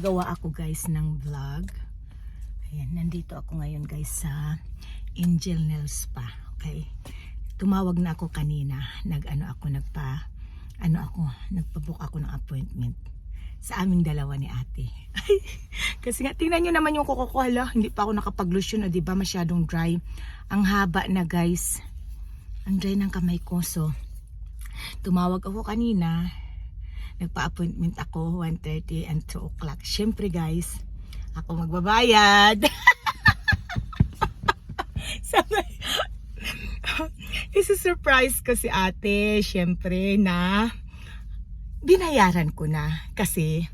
gagawa ako guys ng vlog. Ayan, nandito ako ngayon guys sa Angel Nails Spa. Okay. Tumawag na ako kanina. Nagpa-book ako ng appointment sa aming dalawa ni ate. Kasi nga, tingnan nyo naman yung kuko ko. Hala, hindi pa ako nakapag-lotion. O diba masyadong dry. Ang haba na guys. Ang dry ng kamay ko. So, tumawag ako kanina. Nagpa-appointment ako 1:30 and 2 o'clock. Siyempre guys, ako magbabayad. Isi-surprise ko si ate. Siyempre na binayaran ko na. Kasi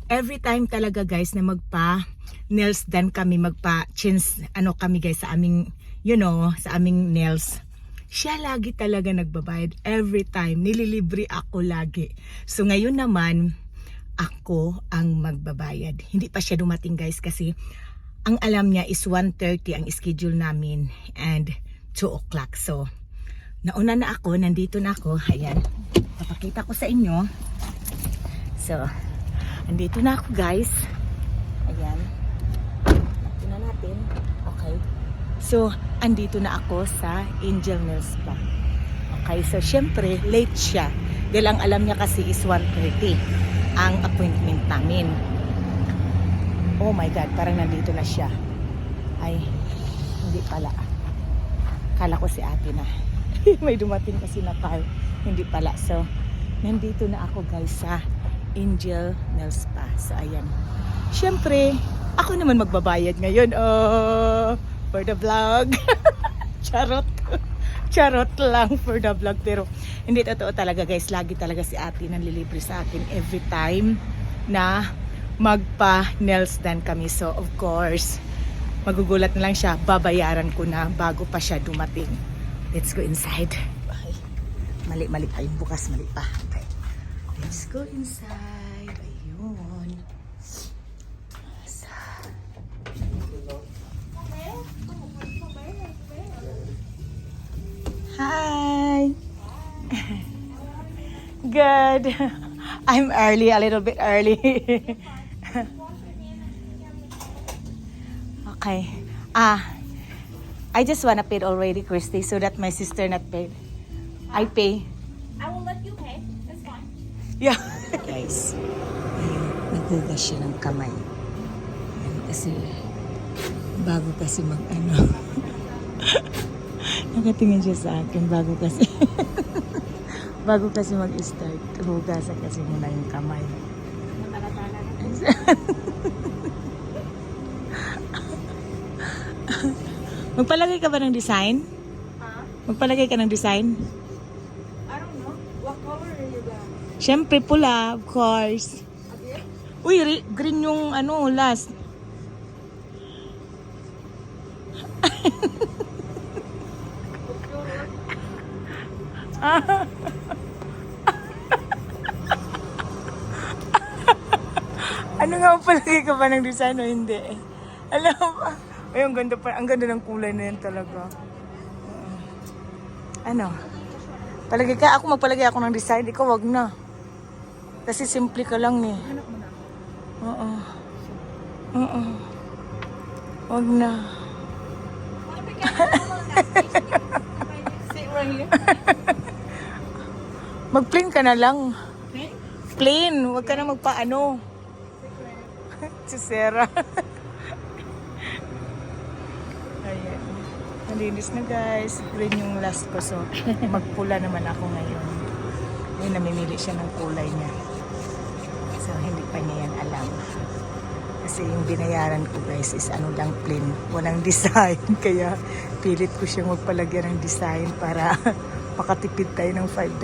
every time talaga guys na magpa-nails done kami, magpa-change kami guys sa aming, sa aming nails. Siya lagi talaga nagbabayad. Every time. Nililibre ako lagi. So ngayon naman, ako ang magbabayad. Hindi pa siya dumating guys kasi ang alam niya is 1:30 ang schedule namin and 2 o'clock. So, nauna na ako. Nandito na ako. Ayan. Papakita ko sa inyo. So, nandito na ako guys. Ayan. Ito na natin. Okay. So, andito na ako sa Angel Nails Spa. Okay, so syempre, late siya. Dahil ang alam niya kasi is 1:30 ang appointment namin. Oh my God, parang nandito na siya. Ay, hindi pala. Kala ko si ate na. May dumating kasi na car. Hindi pala. So, nandito na ako guys sa Angel Nails Spa. So, ayan. Syempre, ako naman magbabayad ngayon. For the vlog. Charot. Charot lang for the vlog. Pero hindi totoo talaga guys. Lagi talaga si ate nanlilibre sa akin every time na magpa-nails done kami. So of course, magugulat na lang siya. Babayaran ko na bago pa siya dumating. Let's go inside. Okay. Mali pa yung bukas. Mali pa. Okay. Let's go inside. Ayun. Hi. Good. I'm early, a little bit early. Okay. I just wanna pay already, Christy, so that my sister not paid. I pay. I will let you pay. That's fine. Yeah. Guys, naghugas siya ng kamay. Kasi, bago kasi nakatingin siya sa akin bago kasi mag-start. Hugasan kasi muna yung kamay. Magpalagay ka ba ng design? Magpalagay ka ng design? I don't know. What color are you got? Siyempre pula, of course. Okay. Uy, green yung last. Ano nga palagi ka ba ng design o hindi? Alam mo, ay, ang ganda ng kulay na yan talaga. Palagi ka, ako magpalagay ako ng design, ikaw wag na. Kasi simple ka lang eh. Wag na. Sit right here. Mag-plain ka na lang. Okay. Plain, wag ka na magpaano. Si Sarah. Ayan. Nalinis na guys. Green yung last ko. So, magpula naman ako ngayon. Ay, namimili siya ng kulay niya. So, hindi pa niya yan alam. Kasi yung binayaran ko guys is lang plain. Walang design. Kaya pilit ko siyang magpalagyan ng design para makatipid tayo ng $5.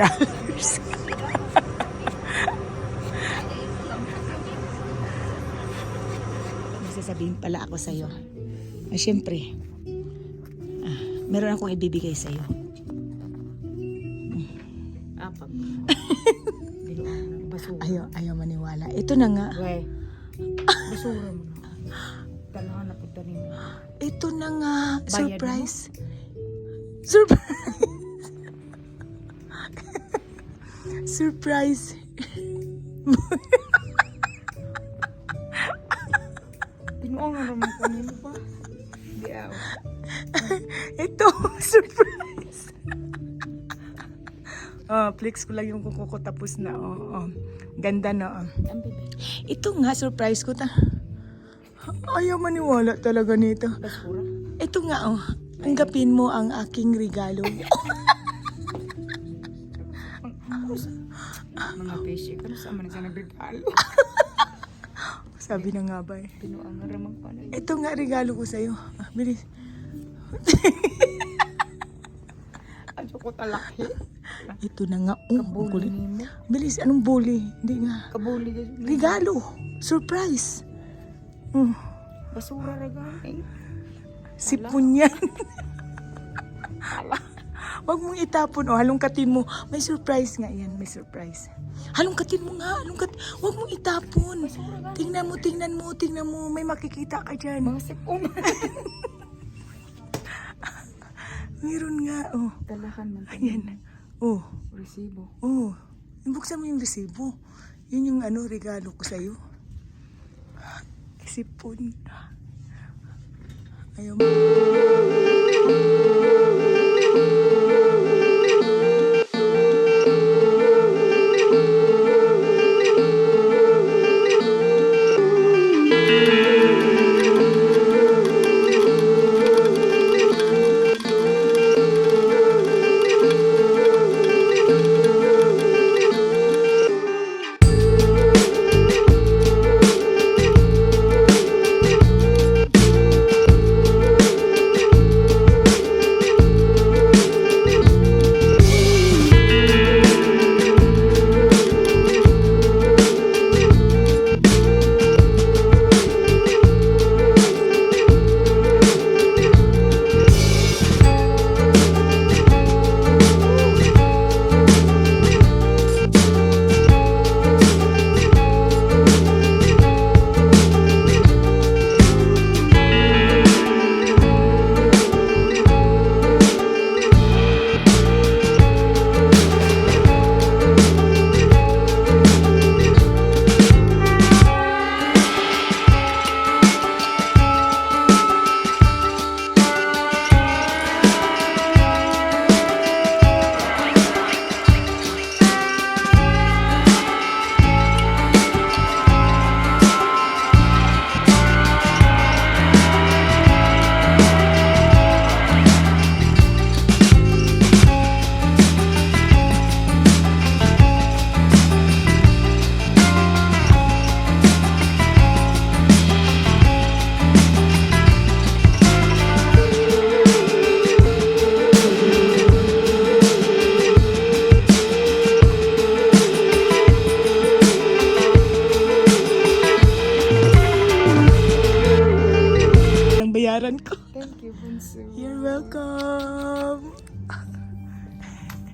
Sasabihin pala ako sa'yo. Siyempre, meron akong ibibigay sa'yo. Apa? Ayaw maniwala. Ito na nga. Weh. Basura mo na. Kailangan na punta ninyo. Ito na nga. Bayad Surprise. Surprise. Surprise. Ano naman kanino pa? Di ako. Ito, surprise. Flex ko lang yung kuko ko tapos na. Ganda na. Ang bebe. Ito nga, surprise ko. Ayaw maniwala talaga nito. Basura. Ito nga, tanggapin mo ang aking regalo. Mga pesye. Kano sa man siya nagregalo? Sabi na nga ba eh. Pinuang nga ramang pala. Ito nga regalo ko sa'yo. Bilis. Adyo ko talaki. Ito na nga. Kabuli kulit. nimo. Bilis, anong bully? Hindi nga. Kabuli ka. Regalo. Surprise. Basura regalo. Sipon yan. Huwag mong itapon. Halongkatin mo. May surprise nga yan. May surprise. Halongkatin mo nga. Huwag mong itapon. Tingnan mo. May makikita ka dyan. Mga sipon. Meron nga. Talakan man. Ayan. Resibo. Buksan mo yung resibo. Yun yung regalo ko sa'yo. Sipon. Ayaw mo. Ang bayaran ko. Thank you, Bunso. You're welcome.